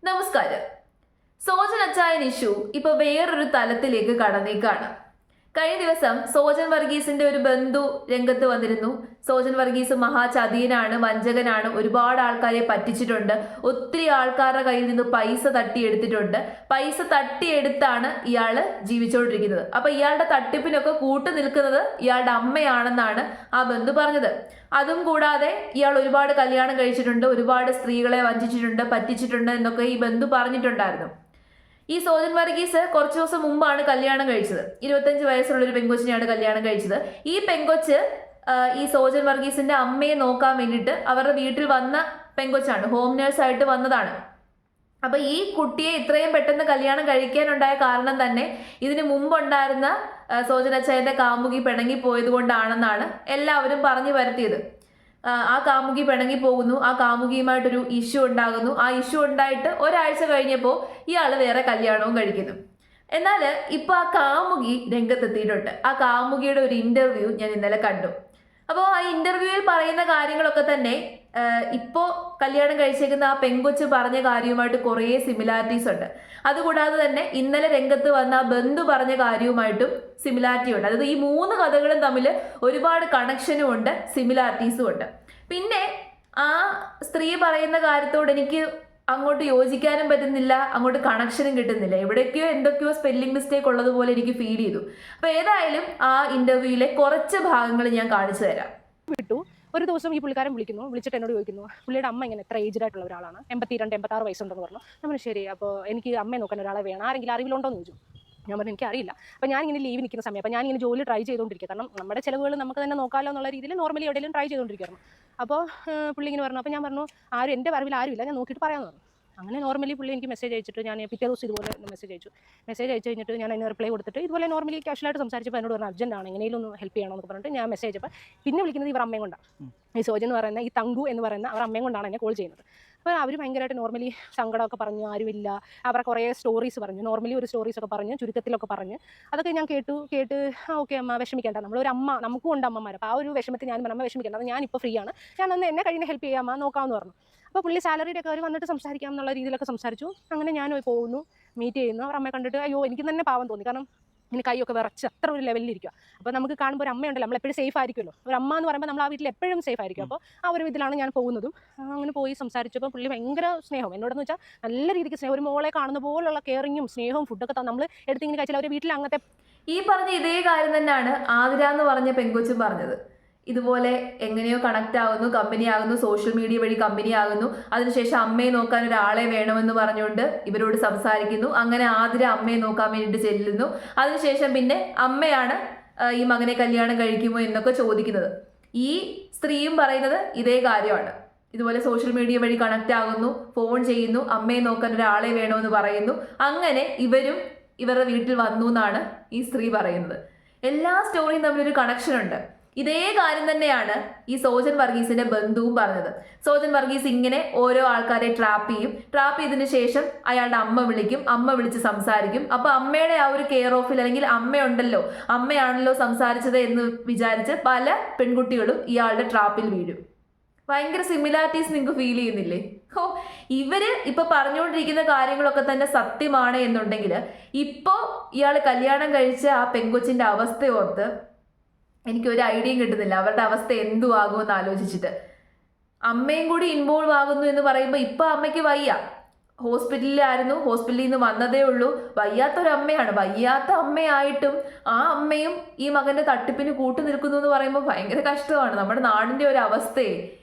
നമസ്കാരം. സോജൻ അച്ചായൻ ഇഷ്യൂ ഇപ്പൊ വേറൊരു തലത്തിലേക്ക് കടന്നേക്കാണ്. കഴിഞ്ഞ ദിവസം സോജൻ വർഗീസിന്റെ ഒരു ബന്ധു രംഗത്ത് വന്നിരുന്നു. സോജൻ വർഗീസ് മഹാചതിയനാണ്, വഞ്ചകനാണ്, ഒരുപാട് ആൾക്കാരെ പറ്റിച്ചിട്ടുണ്ട്, ഒത്തിരി ആൾക്കാരുടെ കയ്യിൽ നിന്ന് പൈസ തട്ടിയെടുത്തിട്ടുണ്ട്. പൈസ തട്ടിയെടുത്താണ് ഇയാള് ജീവിച്ചുകൊണ്ടിരിക്കുന്നത്. അപ്പൊ ഇയാളുടെ തട്ടിപ്പിനൊക്കെ കൂട്ടു നിൽക്കുന്നത് ഇയാളുടെ അമ്മയാണെന്നാണ് ആ ബന്ധു പറഞ്ഞത്. അതും കൂടാതെ ഇയാൾ ഒരുപാട് കല്യാണം കഴിച്ചിട്ടുണ്ട്, ഒരുപാട് സ്ത്രീകളെ വഞ്ചിച്ചിട്ടുണ്ട്, പറ്റിച്ചിട്ടുണ്ട് എന്നൊക്കെ ഈ ബന്ധു പറഞ്ഞിട്ടുണ്ടായിരുന്നു. ഈ സോജൻ വർഗീസ് കുറച്ചു ദിവസം മുമ്പാണ് കല്യാണം കഴിച്ചത്. 25 വയസ്സുള്ള ഒരു പെങ്കൊച്ചിനെയാണ് കല്യാണം കഴിച്ചത്. ഈ പെങ്കൊച്ച് ഈ സോജൻ വർഗീസിന്റെ അമ്മയെ നോക്കാൻ വേണ്ടിയിട്ട് അവരുടെ വീട്ടിൽ വന്ന പെങ്കൊച്ചാണ്, ഹോം നേഴ്സായിട്ട് വന്നതാണ്. അപ്പൊ ഈ കുട്ടിയെ ഇത്രയും പെട്ടെന്ന് കല്യാണം കഴിക്കാനുണ്ടായ കാരണം തന്നെ ഇതിനു മുമ്പുണ്ടായിരുന്ന സോജൻ അച്ചായന്റെ കാമുകി പിണങ്ങി പോയത് കൊണ്ടാണെന്നാണ് എല്ലാവരും പറഞ്ഞു വരുത്തിയത്. ആ കാമുകി പിണങ്ങി പോകുന്നു, ആ കാമുകിയുമായിട്ടൊരു ഇഷ്യൂ ഉണ്ടാകുന്നു. ആ ഇഷ്യൂ ഉണ്ടായിട്ട് ഒരാഴ്ച കഴിഞ്ഞപ്പോൾ ഇയാൾ വേറെ കല്യാണവും കഴിക്കുന്നു. എന്നാൽ ഇപ്പൊ ആ കാമുകി രംഗത്തെത്തിയിട്ടുണ്ട്. ആ കാമുകിയുടെ ഒരു ഇന്റർവ്യൂ ഞാൻ ഇന്നലെ കണ്ടു. അപ്പോൾ ആ ഇന്റർവ്യൂവിൽ പറയുന്ന കാര്യങ്ങളൊക്കെ തന്നെ ഇപ്പോ കല്യാണം കഴിച്ചേക്കുന്ന ആ പെങ്കൊച്ച് പറഞ്ഞ കാര്യവുമായിട്ട് കുറേ സിമിലാരിറ്റീസ് ഉണ്ട്. അതുകൂടാതെ തന്നെ ഇന്നലെ രംഗത്ത് വന്ന ആ ബന്ധു പറഞ്ഞ കാര്യവുമായിട്ടും സിമിലാരിറ്റി ഉണ്ട്. അതായത് ഈ 3 കഥകളും തമ്മിൽ ഒരുപാട് കണക്ഷനും ഉണ്ട്, സിമിലാരിറ്റീസും ഉണ്ട്. പിന്നെ ആ സ്ത്രീ പറയുന്ന കാര്യത്തോട് എനിക്ക് അങ്ങോട്ട് യോജിക്കാനും പറ്റുന്നില്ല, അങ്ങോട്ട് കണക്ഷനും കിട്ടുന്നില്ല. എവിടേക്കോ എന്തൊക്കെയോ സ്പെല്ലിംഗ് മിസ്റ്റേക്ക് ഉള്ളതുപോലെ എനിക്ക് ഫീൽ ചെയ്തു. അപ്പൊ ഏതായാലും ആ ഇന്റർവ്യൂവിലെ കുറച്ച് ഭാഗങ്ങൾ ഞാൻ കാണിച്ചു തരാം. ഒരു ദിവസം ഈ പുള്ളിക്കാരൻ വിളിച്ചിട്ട് എന്നോട് ചോദിക്കുന്നു, പുള്ളിയുടെ അമ്മ ഇങ്ങനെ എത്ര ഏജ്ഡ് ആയിട്ടുള്ള ഒരാളാണ്, 82-86 വയസ്സുണ്ടെന്ന് പറഞ്ഞു. നമ്മൾ ശരി, അപ്പോൾ എനിക്ക് അമ്മയെ നോക്കാൻ ഒരാളെ വേണം, ആരെങ്കിലും അറിവിലുണ്ടോ എന്ന് ചോദിച്ചു. ഞാൻ പറഞ്ഞു എനിക്കറിയില്ല. അപ്പോൾ ഞാനിങ്ങനെ ലീവ് നിൽക്കുന്ന സമയം, അപ്പോൾ ഞാനിങ്ങനെ ജോലി ട്രൈ ചെയ്തുകൊണ്ടിരിക്കുക. കാരണം നമ്മുടെ ചിലവുകൾ നമുക്ക് തന്നെ നോക്കാമല്ലോ എന്നുള്ള രീതിയിൽ നോർമലി എവിടെയെങ്കിലും ട്രൈ ചെയ്തുകൊണ്ടിരിക്കുകയായിരുന്നു. അപ്പോൾ പുള്ളി ഇങ്ങനെ പറഞ്ഞു. അപ്പോൾ ഞാൻ പറഞ്ഞു എൻ്റെ അറിവിൽ ആരുമില്ല, ഞാൻ നോക്കിയിട്ട് പറയാമെന്ന് പറഞ്ഞു. അങ്ങനെ നോർമലി പുള്ളി എനിക്ക് മെസ്സേജ് അയച്ചിട്ട് ഞാൻ പിറ്റേ ദിവസം ഇതുപോലെ മെസ്സേജ് അയച്ചു കഴിഞ്ഞിട്ട് ഞാൻ അതിന് റിപ്ലൈ കൊടുത്തിട്ട് ഇതുപോലെ നോർമലി ക്യാഷ്വലായിട്ട് സംസാരിച്ചപ്പോൾ എന്നോട് പറഞ്ഞു അർജൻറ്റാണ്, എങ്ങനെയും ഒന്ന് ഹെൽപ്പ് ചെയ്യണമെന്ന് പറഞ്ഞിട്ട് ഞാൻ മെസ്സേജ് അയച്ചപ്പോൾ പിന്നെ വിളിക്കുന്നത് ഇവർ അമ്മയും കൊണ്ടാണ്. ഈ സോജൻ എന്ന് പറയുന്ന ഈ തങ്കു എന്ന് പറയുന്ന അവർ അമ്മയും കൊണ്ടാണ് എന്നെ കോൾ ചെയ്യുന്നത്. അപ്പോൾ അവർ ഭയങ്കരമായിട്ട് നോർമലി സങ്കടമൊക്കെ പറഞ്ഞു, ആരുമില്ല, അവരെ കുറേ സ്റ്റോറീസ് പറഞ്ഞു, നോർമലി ഒരു സ്റ്റോറീസൊക്കെ പറഞ്ഞ് ചുരുക്കത്തിലൊക്കെ പറഞ്ഞ് അതൊക്കെ ഞാൻ കേട്ട് ഓക്കെ അമ്മ വിഷമിക്കേണ്ട, നമ്മളൊരു അമ്മ, നമുക്കും ഉണ്ട് അമ്മമാർ. അപ്പോൾ ആ ഒരു വിഷമത്തിൽ ഞാൻ അമ്മ വിഷമിക്കേണ്ട, അത് ഞാനിപ്പോൾ ഫ്രീ ആണ്, ഞാനൊന്ന് എന്നെ കഴിഞ്ഞ് ഹെൽപ്പ് ചെയ്യാം നോക്കാമെന്ന് പറഞ്ഞു. അപ്പോൾ പുള്ളി സാലറിയുടെ ഒക്കെ അവർ വന്നിട്ട് സംസാരിക്കാം എന്നുള്ള രീതിയിലൊക്കെ സംസാരിച്ചു. അങ്ങനെ ഞാൻ പോകുന്നു, മീറ്റ് ചെയ്യുന്നു. അവർ അമ്മയെ കണ്ടിട്ട് അയ്യോ എനിക്ക് തന്നെ പാവം തോന്നി. കാരണം ഇനി കൈയൊക്കെ വിറച്ച് അത്ര ഒരു ലെവലിലിരിക്കുക. അപ്പോൾ നമുക്ക് കാണുമ്പോൾ ഒരു അമ്മയുണ്ടല്ലോ, നമ്മളെപ്പോഴും സേഫ് ആയിരിക്കുമല്ലോ. ഒരു അമ്മ എന്ന് പറയുമ്പോൾ നമ്മൾ ആ വീട്ടിൽ എപ്പോഴും സേഫ് ആയിരിക്കും. അപ്പോൾ ആ ഒരു ഇതിലാണ് ഞാൻ പോകുന്നതും. അങ്ങനെ പോയി സംസാരിച്ചപ്പോൾ പുള്ളി ഭയങ്കര സ്നേഹം എന്നോടെന്ന് വെച്ചാൽ നല്ല രീതിക്ക് സ്നേഹം, ഒരു മോളെ കാണുന്ന പോലുള്ള കെയറിങ്ങും സ്നേഹവും ഫുഡൊക്കെ നമ്മൾ എടുത്തിങ്ങനെ കഴിച്ചാൽ അവർ വീട്ടിൽ അങ്ങനത്തെ ഈ പറഞ്ഞ ഇതേ കാര്യം തന്നെയാണ് ആതിര എന്ന് പറഞ്ഞ പെങ്കൊച്ചും പറഞ്ഞത്. ഇതുപോലെ എങ്ങനെയോ കണക്ട് ആകുന്നു, കമ്പനി ആകുന്നു, സോഷ്യൽ മീഡിയ വഴി കമ്പനി ആകുന്നു. അതിനുശേഷം അമ്മയെ നോക്കാൻ ഒരാളെ വേണമെന്ന് പറഞ്ഞുകൊണ്ട് ഇവരോട് സംസാരിക്കുന്നു. അങ്ങനെ ആതിര അമ്മയെ നോക്കാൻ വേണ്ടിയിട്ട് ചെല്ലുന്നു. അതിനുശേഷം പിന്നെ അമ്മയാണ് ഈ മകനെ കല്യാണം കഴിക്കുമോ എന്നൊക്കെ ചോദിക്കുന്നത്. ഈ സ്ത്രീയും പറയുന്നത് ഇതേ കാര്യമാണ്. ഇതുപോലെ സോഷ്യൽ മീഡിയ വഴി കണക്ട് ആകുന്നു, ഫോൺ ചെയ്യുന്നു, അമ്മയെ നോക്കാൻ ഒരാളെ വേണമെന്ന് പറയുന്നു. അങ്ങനെ ഇവരും ഇവരുടെ വീട്ടിൽ വന്നു എന്നാണ് ഈ സ്ത്രീ പറയുന്നത്. എല്ലാ സ്റ്റോറിയും തമ്മിലൊരു കണക്ഷൻ ഉണ്ട്. ഇതേ കാര്യം തന്നെയാണ് ഈ സോജൻ വർഗീസിന്റെ ബന്ധുവും പറഞ്ഞത്. സോജൻ വർഗീസ് ഇങ്ങനെ ഓരോ ആൾക്കാരെ ട്രാപ്പ് ചെയ്തതിന് ശേഷം അയാളുടെ അമ്മ വിളിക്കും, അമ്മ വിളിച്ച് സംസാരിക്കും. അപ്പൊ അമ്മയുടെ ആ ഒരു കെയർ ഓഫിൽ അല്ലെങ്കിൽ അമ്മയാണല്ലോ സംസാരിച്ചത് എന്ന് വിചാരിച്ച് പല പെൺകുട്ടികളും ഇയാളുടെ ട്രാപ്പിൽ വീഴും. ഭയങ്കര സിമിലാരിറ്റീസ് നിങ്ങൾക്ക് ഫീൽ ചെയ്യുന്നില്ലേ? ഇവര് ഇപ്പൊ പറഞ്ഞുകൊണ്ടിരിക്കുന്ന കാര്യങ്ങളൊക്കെ തന്നെ സത്യമാണ് എന്നുണ്ടെങ്കിൽ ഇപ്പോ ഇയാൾ കല്യാണം കഴിച്ച ആ പെങ്കൊച്ചിന്റെ അവസ്ഥയോർത്ത് എനിക്കൊരു ഐഡിയയും കിട്ടുന്നില്ല. അവരുടെ അവസ്ഥ എന്തു ആകുമെന്ന് ആലോചിച്ചിട്ട്. അമ്മയും കൂടി ഇൻവോൾവ് ആകുന്നു എന്ന് പറയുമ്പോൾ ഇപ്പൊ അമ്മയ്ക്ക് വയ്യ, ഹോസ്പിറ്റലിലായിരുന്നു, ഹോസ്പിറ്റലിൽ നിന്ന് വന്നതേ ഉള്ളൂ. വയ്യാത്തൊരമ്മയാണ്. വയ്യാത്ത അമ്മയായിട്ടും ആ അമ്മയും ഈ മകന്റെ തട്ടിപ്പിന് കൂട്ടു നിൽക്കുന്നു എന്ന് പറയുമ്പോൾ ഭയങ്കര കഷ്ടമാണ്. നമ്മുടെ നാടിന്റെ ഒരു അവസ്ഥയെ.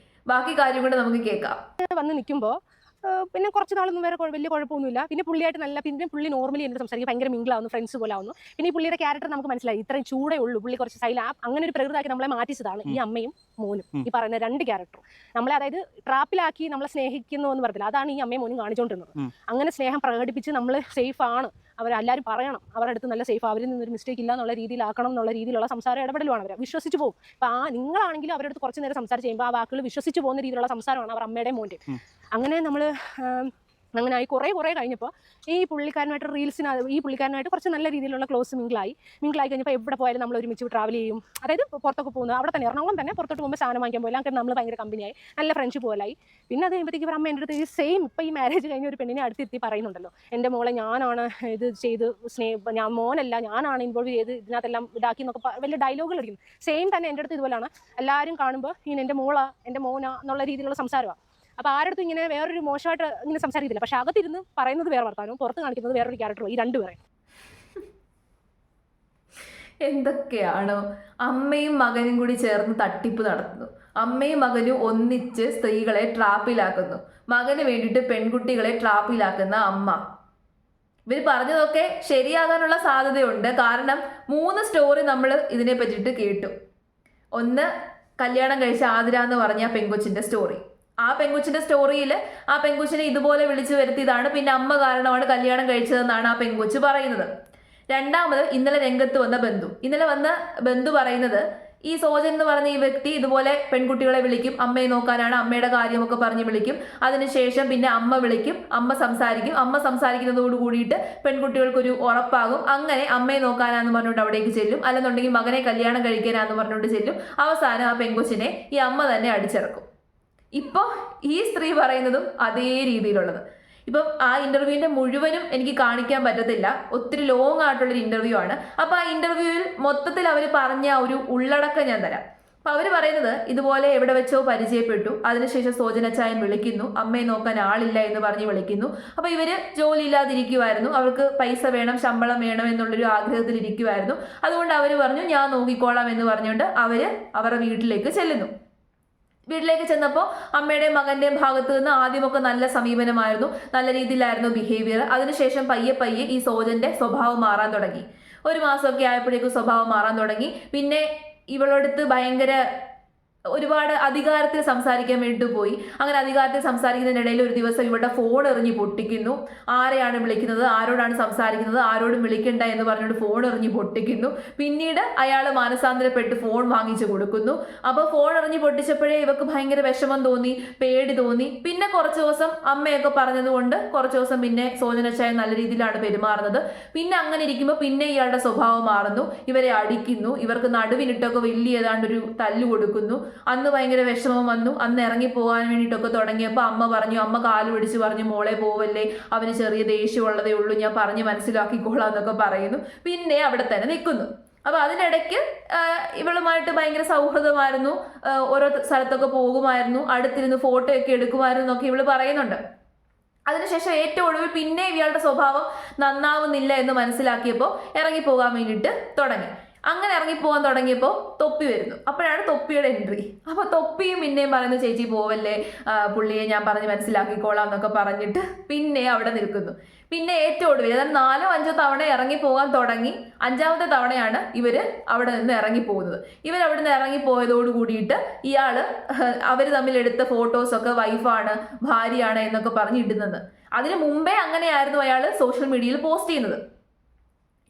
ബാക്കി കാര്യം കൊണ്ട് നമുക്ക് കേൾക്കാം. വന്ന് നിൽക്കുമ്പോൾ പിന്നെ കുറച്ച് നാളൊന്നും വേറെ വലിയ കുഴപ്പമൊന്നുമില്ല. പിന്നെ പുള്ളിയായിട്ട് പിന്നെ പുള്ളി നോർമലി എന്നോട് സംസാരിക്കും, ഭയങ്കര മിങ്കിളാവുന്നു, ഫ്രണ്ട്സ് പോലെ ആവുന്നു. പിന്നെ ഈ പുള്ളിയുടെ ക്യാരക്ടർ നമുക്ക് മനസ്സിലായി, ഇത്രയും ചൂടേ ഉള്ളൂ, പുള്ളി കുറച്ച് അങ്ങനെ ഒരു പ്രകൃതമാക്കി നമ്മളെ മാറ്റിച്ചതാണ് ഈ അമ്മയും മോനും. ഈ പറയുന്ന 2 ക്യാരക്ടറും നമ്മളെ, അതായത് ട്രാപ്പിലാക്കി നമ്മളെ സ്നേഹിക്കുന്നു എന്ന് പറഞ്ഞില്ല, അതാണ് ഈ അമ്മയും മോനും കാണിച്ചുകൊണ്ടിരുന്നത്. അങ്ങനെ സ്നേഹം പ്രകടിപ്പിച്ച് നമ്മൾ സേഫ് ആണ്, അവരെല്ലാവരും പറയണം അവരുടെ അടുത്ത് നല്ല സേഫ്, അവരിൽ നിന്നൊരു മിസ്റ്റേക്ക് ഇല്ല എന്നുള്ള രീതിയിലാക്കണം എന്നുള്ള രീതിയിലുള്ള സംസാരം ഇടപെടലുമാണ്. അവരെ വിശ്വസിച്ച് പോകും. അപ്പോൾ നിങ്ങളാണെങ്കിലും അവരുടെ അടുത്ത് കുറച്ച് നേരം സംസാരിച്ച് കഴിയുമ്പോൾ ആ വാക്കുകൾ വിശ്വസിച്ച് പോകുന്ന രീതിയിലുള്ള സംസാരമാണ് അവർ അമ്മയുടെയും മോൻ്റെ. അങ്ങനെ നമ്മൾ അങ്ങനെ ആയി കുറേ കഴിഞ്ഞപ്പോൾ ഈ പുള്ളിക്കാരനായിട്ട് ഈ പുള്ളിക്കാരനായിട്ട് കുറച്ച് നല്ല രീതിയിലുള്ള ക്ലോസ് മിങ്കിളായി കഴിഞ്ഞപ്പോൾ എവിടെ പോയാലും നമ്മൾ ഒരുമിച്ച് ട്രാവൽ ചെയ്യും. അതായത് പുറത്തൊക്കെ പോകുന്നത് അവിടെ തന്നെ എറണാകുളം തന്നെ പുറത്തോട്ട് പോകുമ്പോൾ സാധനം വാങ്ങിക്കാൻ പോയില്ല. അങ്ങനെ നമ്മൾ ഭയങ്കര കമ്പനിയായി, നല്ല ഫ്രണ്ട്ഷിപ്പ് പോലായി. പിന്നെ അത് കഴിയുമ്പോഴത്തേക്ക് ഇവർ അമ്മ എൻ്റെ അടുത്ത് ഈ സെയിം ഇപ്പോൾ ഈ മാരേജ് കഴിഞ്ഞ ഒരു പെണ്ണിനെ അടുത്തിരുത്തി പറയുന്നുണ്ടല്ലോ, എൻ്റെ മോളെ ഞാനാണ് ഇത് ചെയ്ത് ഞാൻ മോനല്ല, ഞാനാണ് ഇൻവോൾവ് ചെയ്ത് ഇതിനകത്തെല്ലാം ഇതാക്കി എന്നൊക്കെ വലിയ ഡയലോഗുകൾ അടിക്കുന്നു. സെയിം തന്നെ എൻ്റെ അടുത്ത് ഇതുപോലെയാണ്. എല്ലാവരും കാണുമ്പോൾ ഇങ്ങനെ എൻ്റെ മോനാ എന്നുള്ള രീതിയിലുള്ള സംസാരമാണ്. അപ്പോൾ ആരടുത്തും ഇങ്ങനെ വേറൊരു മോശമായിട്ട് ഇങ്ങനെ സംസാരിക്കത്തില്ല. പക്ഷെ അകത്തിരുന്ന് പറയുന്നത് വേറെ വർത്താനവും പുറത്ത് കാണിക്കുന്നത് വേറൊരു ക്യാരക്ടറും, ഈ രണ്ടുപേരെ. എന്തൊക്കെയാണോ അമ്മയും മകനും കൂടി ചേർന്ന് തട്ടിപ്പ് നടത്തുന്നു. അമ്മയും മകനും ഒന്നിച്ച് സ്ത്രീകളെ ട്രാപ്പിലാക്കുന്നു. മകന് വേണ്ടിയിട്ട് പെൺകുട്ടികളെ ട്രാപ്പിലാക്കുന്ന അമ്മ. ഇവർ പറഞ്ഞതൊക്കെ ശരിയാകാനുള്ള സാധ്യതയുണ്ട്. കാരണം 3 സ്റ്റോറി നമ്മൾ ഇതിനെ പറ്റിയിട്ട് കേട്ടു. ഒന്ന്, കല്യാണം കഴിച്ച ആതിര എന്ന് പറഞ്ഞ പെങ്കൊച്ചിന്റെ സ്റ്റോറി. ആ പെങ്കൊച്ചിന്റെ സ്റ്റോറിയിൽ ആ പെങ്കൊച്ചിനെ ഇതുപോലെ വിളിച്ചു വരുത്തിയതാണ്, പിന്നെ അമ്മ കാരണമാണ് കല്യാണം കഴിച്ചതെന്നാണ് ആ പെങ്കൊച്ച് പറയുന്നത്. രണ്ടാമത്, ഇന്നലെ രംഗത്ത് വന്ന ബന്ധു പറയുന്നത് ഈ സോജൻ എന്ന് പറഞ്ഞ ഈ വ്യക്തി ഇതുപോലെ പെൺകുട്ടികളെ വിളിക്കും, അമ്മയെ നോക്കാനാണ്, അമ്മയുടെ കാര്യമൊക്കെ പറഞ്ഞ് വിളിക്കും. അതിനുശേഷം പിന്നെ അമ്മ വിളിക്കും, അമ്മ സംസാരിക്കും. അമ്മ സംസാരിക്കുന്നതോട് കൂടിയിട്ട് പെൺകുട്ടികൾക്കൊരു ഉറപ്പാകും. അങ്ങനെ അമ്മയെ നോക്കാനാന്ന് പറഞ്ഞുകൊണ്ട് അവിടേക്ക് ചെല്ലും, അല്ലെന്നുണ്ടെങ്കിൽ മകനെ കല്യാണം കഴിക്കാനാന്ന് പറഞ്ഞുകൊണ്ട് ചെല്ലും. അവസാനം ആ പെൺകൊച്ചിനെ ഈ അമ്മ തന്നെ അടിച്ചിറക്കും. ഇപ്പോൾ ഈ സ്ത്രീ പറയുന്നതും അതേ രീതിയിലുള്ളത്. ഇപ്പം ആ ഇന്റർവ്യൂവിന്റെ മുഴുവനും എനിക്ക് കാണിക്കാൻ പറ്റത്തില്ല, ഒത്തിരി ലോങ് ആയിട്ടുള്ളൊരു ഇന്റർവ്യൂ ആണ്. അപ്പോൾ ആ ഇന്റർവ്യൂവിൽ മൊത്തത്തിൽ അവർ പറഞ്ഞ ഒരു ഉള്ളടക്കം ഞാൻ തരാം. അപ്പം അവർ പറയുന്നത്, ഇതുപോലെ എവിടെ വെച്ചോ പരിചയപ്പെട്ടു, അതിനുശേഷം സോജനച്ചായൻ വിളിക്കുന്നു, അമ്മയെ നോക്കാൻ ആളില്ല എന്ന് പറഞ്ഞ് വിളിക്കുന്നു. അപ്പോൾ ഇവര് ജോലി ഇല്ലാതിരിക്കുമായിരുന്നു, അവർക്ക് പൈസ വേണം, ശമ്പളം വേണം എന്നുള്ളൊരു ആഗ്രഹത്തിൽ ഇരിക്കുമായിരുന്നു. അതുകൊണ്ട് അവർ പറഞ്ഞു ഞാൻ നോക്കിക്കോളാം എന്ന് പറഞ്ഞുകൊണ്ട് അവരുടെ വീട്ടിലേക്ക് ചെല്ലുന്നു. വീട്ടിലേക്ക് ചെന്നപ്പോൾ അമ്മയുടെയും മകന്റെയും ഭാഗത്ത് നിന്ന് ആദ്യമൊക്കെ നല്ല സമീപനമായിരുന്നു, നല്ല രീതിയിലായിരുന്നു ബിഹേവിയർ. അതിനുശേഷം പയ്യെ ഈ സോജന്റെ സ്വഭാവം മാറാൻ തുടങ്ങി. 1 മാസമൊക്കെ ആയപ്പോഴേക്കും സ്വഭാവം മാറാൻ തുടങ്ങി. പിന്നെ ഇവളടുത്ത് ഭയങ്കര ഒരുപാട് അധികാരത്തിൽ സംസാരിക്കാൻ വേണ്ടി പോയി. അങ്ങനെ അധികാരത്തിൽ സംസാരിക്കുന്നതിനിടയിൽ ഒരു ദിവസം ഇവളുടെ ഫോൺ എറിഞ്ഞ് പൊട്ടിക്കുന്നു. ആരെയാണ് വിളിക്കുന്നത്, ആരോടാണ് സംസാരിക്കുന്നത്, ആരോടും വിളിക്കണ്ട എന്ന് പറഞ്ഞുകൊണ്ട് ഫോൺ എറിഞ്ഞ് പൊട്ടിക്കുന്നു. പിന്നീട് അയാൾ മാനസാന്തരപ്പെട്ട് ഫോൺ വാങ്ങിച്ചു കൊടുക്കുന്നു. അപ്പോൾ ഫോൺ എറിഞ്ഞ് പൊട്ടിച്ചപ്പോഴേ ഇവക്ക് ഭയങ്കര വിഷമം തോന്നി, പേടി തോന്നി. പിന്നെ കുറച്ച് ദിവസം അമ്മയൊക്കെ പറഞ്ഞതുകൊണ്ട് കുറച്ച് ദിവസം പിന്നെ സോജനച്ചായൻ നല്ല രീതിയിലാണ് പെരുമാറുന്നത്. പിന്നെ അങ്ങനെ ഇരിക്കുമ്പോൾ പിന്നെ ഇയാളുടെ സ്വഭാവം മാറുന്നു, ഇവരെ അടിക്കുന്നു, ഇവർക്ക് നടുവിനിട്ടൊക്കെ വലിയ ഏതാണ്ടൊരു തല്ല് കൊടുക്കുന്നു. അന്ന് ഭയങ്കര വിഷമം വന്നു. അന്ന് ഇറങ്ങി പോകാൻ വേണ്ടിയിട്ടൊക്കെ തുടങ്ങിയപ്പോൾ അമ്മ കാല് പിടിച്ച് പറഞ്ഞു, മോളെ പോവല്ലേ, അവന് ചെറിയ ദേഷ്യമുള്ളതേ ഉള്ളൂ, ഞാൻ പറഞ്ഞ് മനസ്സിലാക്കിക്കോളാം എന്നൊക്കെ പറയുന്നു. പിന്നെ അവിടെ തന്നെ നിൽക്കുന്നു. അപ്പോൾ അതിനിടയ്ക്ക് ഇവളുമായിട്ട് ഭയങ്കര സൗഹൃദമായിരുന്നു, ഓരോ സ്ഥലത്തൊക്കെ പോകുമായിരുന്നു, അടുത്തിരുന്ന് ഫോട്ടോ ഒക്കെ എടുക്കുമായിരുന്നു എന്നൊക്കെ ഇവള് പറയുന്നുണ്ട്. അതിനുശേഷം ഏറ്റവും ഒടുവിൽ പിന്നെ ഇയാളുടെ സ്വഭാവം നന്നാവുന്നില്ല എന്ന് മനസ്സിലാക്കിയപ്പോൾ ഇറങ്ങിപ്പോകാൻ വേണ്ടിയിട്ട് തുടങ്ങി. അങ്ങനെ ഇറങ്ങിപ്പോകാൻ തുടങ്ങിയപ്പോൾ തൊപ്പി വരുന്നു. അപ്പോഴാണ് തൊപ്പിയുടെ എൻട്രി. അപ്പോൾ തൊപ്പിയും പിന്നെയും പറയുന്നു, ചേച്ചി പോവല്ലേ, പുള്ളിയെ ഞാൻ പറഞ്ഞ് മനസ്സിലാക്കിക്കോളാം എന്നൊക്കെ പറഞ്ഞിട്ട് പിന്നെ അവിടെ നിൽക്കുന്നു. പിന്നെ ഏറ്റവും ഒടുവിൽ, അതായത് 4 5 തവണ ഇറങ്ങിപ്പോകാൻ തുടങ്ങി. 5ാമത്തെ തവണയാണ് അവിടെ നിന്ന് ഇറങ്ങിപ്പോകുന്നത്. അവിടെ നിന്ന് ഇറങ്ങിപ്പോയതോട് കൂടിയിട്ട് അവർ തമ്മിൽ എടുത്ത ഫോട്ടോസൊക്കെ വൈഫാണ്, ഭാര്യയാണ് എന്നൊക്കെ പറഞ്ഞ് ഇടുന്നത്. അതിന് മുമ്പേ അങ്ങനെയായിരുന്നു അയാൾ സോഷ്യൽ മീഡിയയിൽ പോസ്റ്റ് ചെയ്യുന്നത്.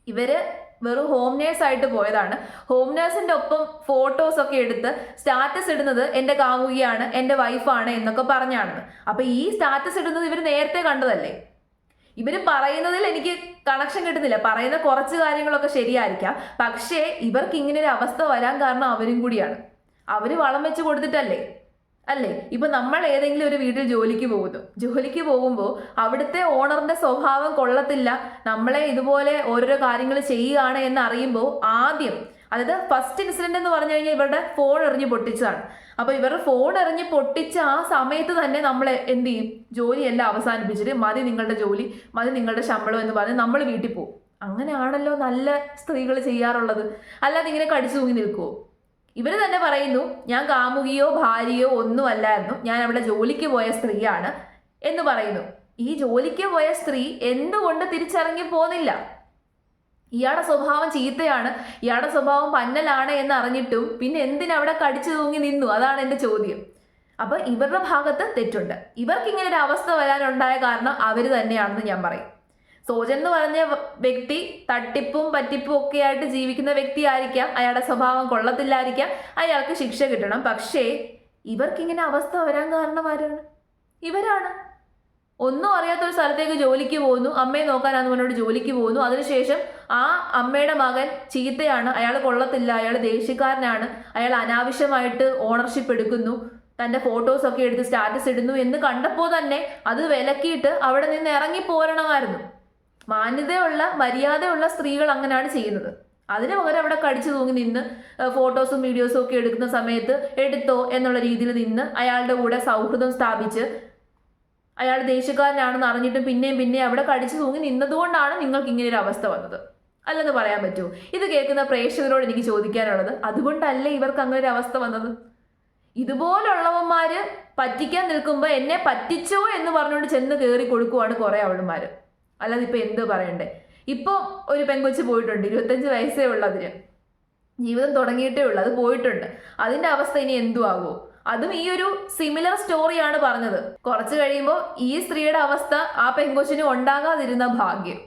ഇവര് വെറും ഹോം നേഴ്സ് ആയിട്ട് പോയതാണ്. ഹോം നേഴ്സിന്റെ ഒപ്പം ഫോട്ടോസ് ഒക്കെ എടുത്ത് സ്റ്റാറ്റസ് ഇടുന്നത് എൻ്റെ കാമുകിയാണ്, എൻ്റെ വൈഫാണ് എന്നൊക്കെ പറഞ്ഞാണെന്ന്. അപ്പൊ ഈ സ്റ്റാറ്റസ് ഇടുന്നത് ഇവർ നേരത്തെ കണ്ടതല്ലേ. ഇവർ പറയുന്നതിൽ എനിക്ക് കണക്ഷൻ കിട്ടുന്നില്ല. പറയുന്ന കുറച്ച് കാര്യങ്ങളൊക്കെ ശരിയായിരിക്കാം, പക്ഷേ ഇവർക്ക് ഇങ്ങനെ ഒരു അവസ്ഥ വരാൻ കാരണം അവരും കൂടിയാണ്. അവര് വളം വെച്ച് കൊടുത്തിട്ടല്ലേ അല്ലേ. ഇപ്പൊ നമ്മൾ ഏതെങ്കിലും ഒരു വീട്ടിൽ ജോലിക്ക് പോകുമ്പോൾ അവിടുത്തെ ഓണറിന്റെ സ്വഭാവം കൊള്ളത്തില്ല, നമ്മളെ ഇതുപോലെ ഓരോരോ കാര്യങ്ങൾ ചെയ്യുകയാണ് എന്ന് അറിയുമ്പോൾ ആദ്യം, അതായത് ഫസ്റ്റ് ഇൻസിഡന്റ് എന്ന് പറഞ്ഞു കഴിഞ്ഞാൽ ഇവരുടെ ഫോൺ എറിഞ്ഞ് പൊട്ടിച്ചതാണ്. അപ്പൊ ഇവരുടെ ഫോൺ എറിഞ്ഞ് പൊട്ടിച്ച ആ സമയത്ത് തന്നെ നമ്മൾ എന്ത് ചെയ്യും, ജോലിയെല്ലാം അവസാനിപ്പിച്ചിട്ട് മതി നിങ്ങളുടെ ജോലി, മതി നിങ്ങളുടെ ശമ്പളം എന്ന് പറഞ്ഞ് നമ്മൾ വീട്ടിൽ പോകും. അങ്ങനെയാണല്ലോ നല്ല സ്ത്രീകൾ ചെയ്യാറുള്ളത്. അല്ലാതെ ഇങ്ങനെ കടിച്ചു തൂങ്ങി നിൽക്കുമോ? ഇവർ തന്നെ പറയുന്നു, ഞാൻ കാമുകിയോ ഭാര്യയോ ഒന്നും അല്ലായിരുന്നു, ഞാൻ അവിടെ ജോലിക്ക് പോയ സ്ത്രീയാണ് എന്ന് പറയുന്നു. ഈ ജോലിക്ക് പോയ സ്ത്രീ എന്തുകൊണ്ട് തിരിച്ചിറങ്ങി പോന്നില്ല? ഇയാളുടെ സ്വഭാവം ചീത്തയാണ്, ഇയാളുടെ സ്വഭാവം പന്നലാണ് എന്ന് അറിഞ്ഞിട്ടും പിന്നെ എന്തിനവിടെ കടിച്ചു തൂങ്ങി നിന്നു? അതാണ് എൻ്റെ ചോദ്യം. അപ്പൊ ഇവരുടെ ഭാഗത്ത് തെറ്റുണ്ട്. ഇവർക്ക് ഇങ്ങനെ ഒരു അവസ്ഥ വരാനുണ്ടായ കാരണം അവർ തന്നെയാണെന്ന് ഞാൻ പറയും. സോജൻ എന്ന് പറഞ്ഞ വ്യക്തി തട്ടിപ്പും പറ്റിപ്പും ഒക്കെ ആയിട്ട് ജീവിക്കുന്ന വ്യക്തി ആയിരിക്കാം, അയാളുടെ സ്വഭാവം കൊള്ളത്തില്ലായിരിക്കാം, അയാൾക്ക് ശിക്ഷ കിട്ടണം. പക്ഷേ ഇവർക്കിങ്ങനെ അവസ്ഥ വരാൻ കാരണം ആരാണ്? ഇവരാണ്. ഒന്നും അറിയാത്ത ഒരു സ്ഥലത്തേക്ക് ജോലിക്ക് പോകുന്നു, അമ്മയെ നോക്കാനാന്ന് പറഞ്ഞോട് ജോലിക്ക് പോകുന്നു. അതിനുശേഷം ആ അമ്മയുടെ മകൻ ചീത്തയാണ്, അയാൾ കൊള്ളത്തില്ല, അയാൾ ദേഷ്യക്കാരനാണ്, അയാൾ അനാവശ്യമായിട്ട് ഓണർഷിപ്പ് എടുക്കുന്നു, തൻ്റെ ഫോട്ടോസൊക്കെ എടുത്ത് സ്റ്റാറ്റസ് ഇടുന്നു എന്ന് കണ്ടപ്പോൾ തന്നെ അത് വിലക്കിയിട്ട് അവിടെ നിന്ന് ഇറങ്ങി പോരണമായിരുന്നു. മാന്യതയുള്ള മര്യാദയുള്ള സ്ത്രീകൾ അങ്ങനെയാണ് ചെയ്യുന്നത്. അതിന് പകരം അവിടെ കടിച്ചു തൂങ്ങി നിന്ന് ഫോട്ടോസും വീഡിയോസും ഒക്കെ എടുക്കുന്ന സമയത്ത് എടുത്തോ എന്നുള്ള രീതിയിൽ നിന്ന് അയാളുടെ കൂടെ സൗഹൃദം സ്ഥാപിച്ച് അയാൾ ദേഷ്യക്കാരനാണെന്ന് അറിഞ്ഞിട്ടും പിന്നെയും അവിടെ കടിച്ചു തൂങ്ങി നിന്നതുകൊണ്ടാണ് നിങ്ങൾക്ക് ഇങ്ങനെ ഒരു അവസ്ഥ വന്നത്. അല്ലെന്ന് പറയാൻ പറ്റുമോ? ഇത് കേൾക്കുന്ന പ്രേക്ഷകരോട് എനിക്ക് ചോദിക്കാനുള്ളത്, അതുകൊണ്ടല്ലേ ഇവർക്ക് അങ്ങനെ ഒരു അവസ്ഥ വന്നത്? ഇതുപോലുള്ളവന്മാര് പറ്റിക്കാൻ നിൽക്കുമ്പോൾ എന്നെ പറ്റിച്ചോ എന്ന് പറഞ്ഞുകൊണ്ട് ചെന്ന് കയറി കൊടുക്കുവാണ് കുറെ അവളുമാര്. അല്ലാതെ ഇപ്പൊ എന്ത് പറയണ്ടേ? ഇപ്പൊ ഒരു പെങ്കൊച്ച് പോയിട്ടുണ്ട്, 25 വയസ്സേ ഉള്ളതിന്, ജീവിതം തുടങ്ങിയിട്ടേ ഉള്ളൂ, അത് പോയിട്ടുണ്ട്. അതിന്റെ അവസ്ഥ ഇനി എന്തു ആകുമോ? അതും ഈ ഒരു സിമിലർ സ്റ്റോറിയാണ് പറഞ്ഞത്. കുറച്ച് കഴിയുമ്പോൾ ഈ സ്ത്രീയുടെ അവസ്ഥ ആ പെങ്കൊച്ചിന് ഉണ്ടാകാതിരുന്ന ഭാഗ്യം.